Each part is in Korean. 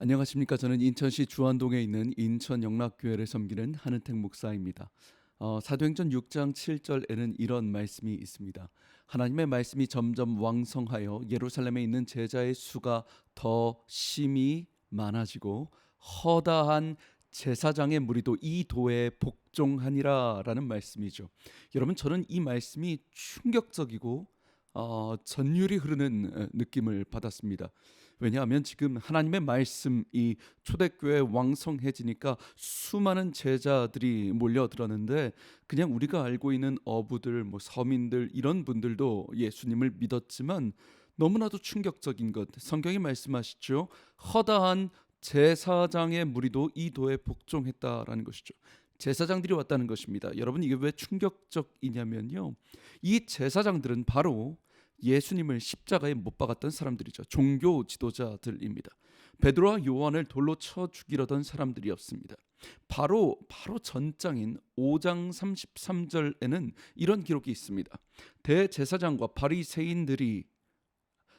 안녕하십니까. 저는 인천시 주안동에 있는 인천영락교회를 섬기는 한은택 목사입니다. 사도행전 6장 7절에는 이런 말씀이 있습니다. 하나님의 말씀이 점점 왕성하여 예루살렘에 있는 제자의 수가 더 심히 많아지고 허다한 제사장의 무리도 이 도에 복종하니라 라는 말씀이죠. 여러분, 저는 이 말씀이 충격적이고 전율이 흐르는 느낌을 받았습니다. 왜냐하면 지금 하나님의 말씀이 초대교회 왕성해지니까 수많은 제자들이 몰려들었는데, 그냥 우리가 알고 있는 어부들, 서민들 이런 분들도 예수님을 믿었지만, 너무나도 충격적인 것, 성경이 말씀하시죠. 허다한 제사장의 무리도 이 도에 복종했다라는 것이죠. 제사장들이 왔다는 것입니다. 여러분, 이게 왜 충격적이냐면요, 이 제사장들은 바로 예수님을 십자가에 못 박았던 사람들이죠. 종교 지도자들입니다. 베드로와 요한을 돌로 쳐 죽이려던 사람들이었습니다. 바로 전장인 5장 33절에는 이런 기록이 있습니다. 대제사장과 바리새인들이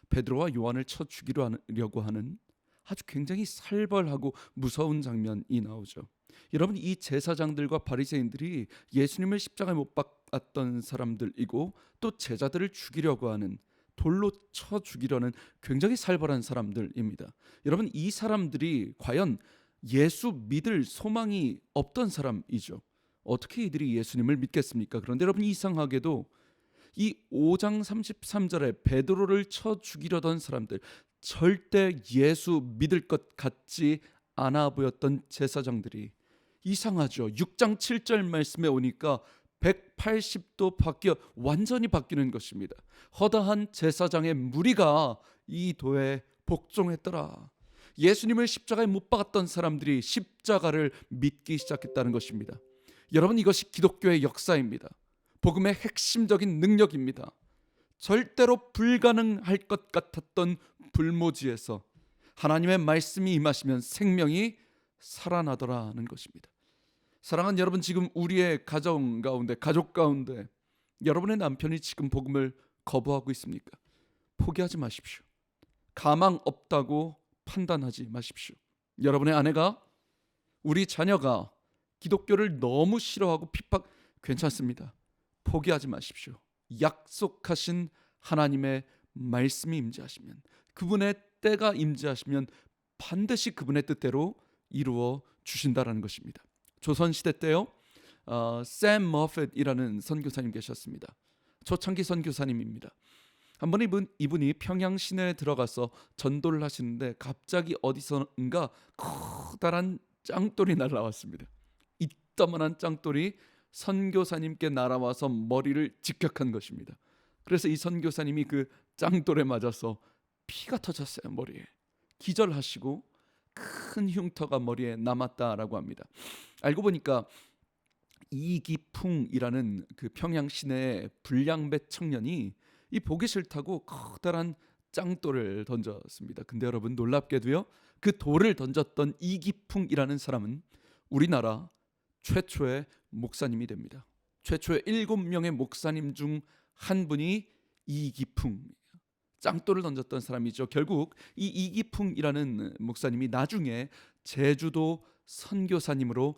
베드로와 요한을 쳐 죽이려고 하는 아주 굉장히 살벌하고 무서운 장면이 나오죠. 여러분, 이 제사장들과 바리새인들이 예수님을 십자가에 못 박았던 사람들이고, 또 제자들을 죽이려고 하는, 돌로 쳐 죽이려는 굉장히 살벌한 사람들입니다. 여러분, 이 사람들이 과연 예수 믿을 소망이 없던 사람이죠. 어떻게 이들이 예수님을 믿겠습니까? 그런데 여러분, 이상하게도 이 5장 33절에 베드로를 쳐 죽이려던 사람들, 절대 예수 믿을 것 같지 않아 보였던 제사장들이, 이상하죠. 6장 7절 말씀에 오니까 180도 완전히 바뀌는 것입니다. 허다한 제사장의 무리가 이 도에 복종했더라. 예수님을 십자가에 못 박았던 사람들이 십자가를 믿기 시작했다는 것입니다. 여러분, 이것이 기독교의 역사입니다. 복음의 핵심적인 능력입니다. 절대로 불가능할 것 같았던 불모지에서 하나님의 말씀이 임하시면 생명이 살아나더라는 것입니다. 사랑하는 여러분, 지금 우리의 가정 가운데, 가족 가운데 여러분의 남편이 지금 복음을 거부하고 있습니까? 포기하지 마십시오. 가망 없다고 판단하지 마십시오. 여러분의 아내가, 우리 자녀가 기독교를 너무 싫어하고 괜찮습니다. 포기하지 마십시오. 약속하신 하나님의 말씀이 임재하시면, 그분의 때가 임재하시면 반드시 그분의 뜻대로 이루어 주신다라는 것입니다. 조선시대 때요, 샘 머핏이라는 선교사님 계셨습니다. 초창기 선교사님입니다. 한번 이분이 평양 시내에 들어가서 전도를 하시는데, 갑자기 어디선가 커다란 짱돌이 날아왔습니다. 이따만한 짱돌이 선교사님께 날아와서 머리를 직격한 것입니다. 그래서 이 선교사님이 그 짱돌에 맞아서 피가 터졌어요. 머리에 기절하시고 큰 흉터가 머리에 남았다라고 합니다. 알고 보니까 이기풍이라는 그 평양 시내의 불량배 청년이 이 보기 싫다고 커다란 짱돌을 던졌습니다. 근데 여러분, 놀랍게도요, 그 돌을 던졌던 이기풍이라는 사람은 우리나라 최초의 목사님이 됩니다. 최초의 7명의 목사님 중 한 분이 이기풍, 짱돌을 던졌던 사람이죠. 결국 이 이기풍이라는 목사님이 나중에 제주도 선교사님으로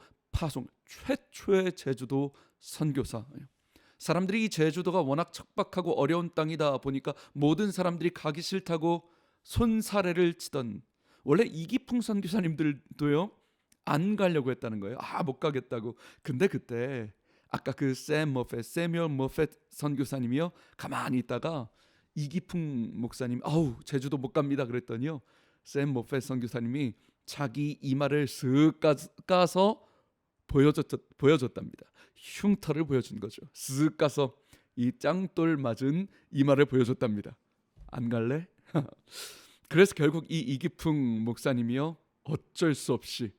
최초의 제주도 선교사예요. 사람들이 이 제주도가 워낙 척박하고 어려운 땅이다 보니까 모든 사람들이 가기 싫다고 손사래를 치던, 원래 이기풍 선교사님들도요, 안 가려고 했다는 거예요. 못 가겠다고. 근데 그때 아까 그 세뮤얼 머펫 선교사님이요, 가만히 있다가 이기풍 목사님, 제주도 못 갑니다 그랬더니요, 샘 머펫 선교사님이 자기 이마를 쓱 까서 보여줬답니다. 흉터를 보여준 거죠. 쓱 까서 이 짱돌 맞은 이마를 보여줬답니다. 안 갈래? 그래서 결국 이 이기풍 목사님이요, 어쩔 수 없이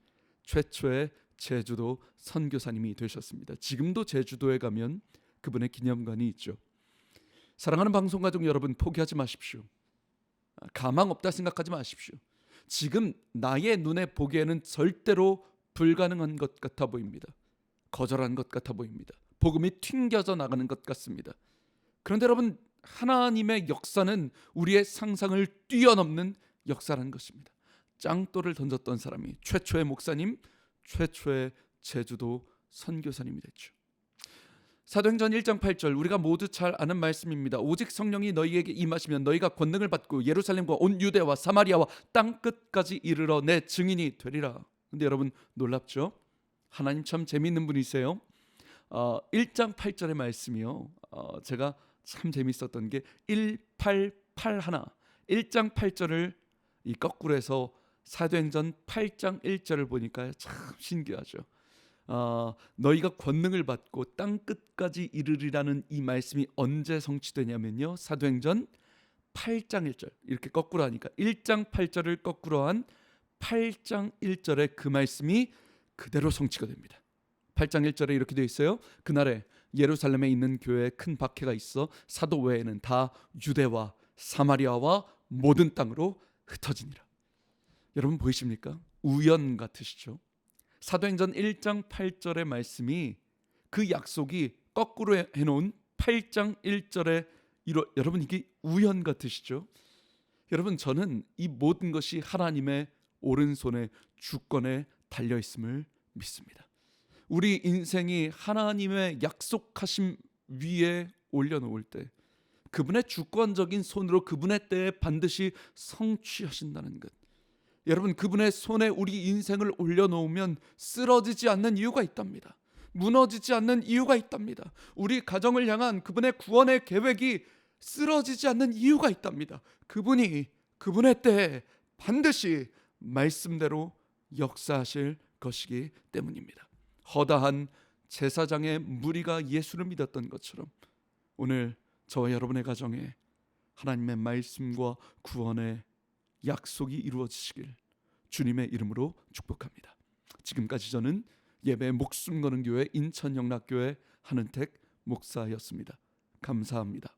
최초의 제주도 선교사님이 되셨습니다. 지금도 제주도에 가면 그분의 기념관이 있죠. 사랑하는 방송가족 여러분, 포기하지 마십시오. 가망 없다 생각하지 마십시오. 지금 나의 눈에 보기에는 절대로 불가능한 것 같아 보입니다. 거절한 것 같아 보입니다. 복음이 튕겨져 나가는 것 같습니다. 그런데 여러분, 하나님의 역사는 우리의 상상을 뛰어넘는 역사라는 것입니다. 짱돌을 던졌던 사람이 최초의 목사님, 최초의 제주도 선교사님이 됐죠. 사도행전 1장 8절, 우리가 모두 잘 아는 말씀입니다. 오직 성령이 너희에게 임하시면 너희가 권능을 받고 예루살렘과 온 유대와 사마리아와 땅끝까지 이르러 내 증인이 되리라. 근데 여러분 놀랍죠? 하나님 참 재미있는 분이세요. 1장 8절의 말씀이요, 제가 참 재밌었던 게 1881, 1장 8절을 이 거꾸로 해서 사도행전 8장 1절을 보니까 참 신기하죠. 너희가 권능을 받고 땅 끝까지 이르리라는 이 말씀이 언제 성취되냐면요, 사도행전 8장 1절, 이렇게 거꾸로 하니까 1장 8절을 거꾸로 한 8장 1절에 그 말씀이 그대로 성취가 됩니다. 8장 1절에 이렇게 되어 있어요. 그날에 예루살렘에 있는 교회에 큰 박해가 있어 사도 외에는 다 유대와 사마리아와 모든 땅으로 흩어지니라. 여러분 보이십니까? 우연 같으시죠? 사도행전 1장 8절의 말씀이 그 약속이 거꾸로 해놓은 8장 1절에 여러분 이게 우연 같으시죠? 여러분 저는 이 모든 것이 하나님의 오른손에 주권에 달려있음을 믿습니다. 우리 인생이 하나님의 약속하심 위에 올려놓을 때 그분의 주권적인 손으로 그분의 때에 반드시 성취하신다는 것, 여러분 그분의 손에 우리 인생을 올려놓으면 쓰러지지 않는 이유가 있답니다. 무너지지 않는 이유가 있답니다. 우리 가정을 향한 그분의 구원의 계획이 쓰러지지 않는 이유가 있답니다. 그분이 그분의 때에 반드시 말씀대로 역사하실 것이기 때문입니다. 허다한 제사장의 무리가 예수를 믿었던 것처럼 오늘 저와 여러분의 가정에 하나님의 말씀과 구원의 약속이 이루어지시길 주님의 이름으로 축복합니다. 지금까지 저는 예배에 목숨 거는 교회 인천영락교회 한은택 목사였습니다. 감사합니다.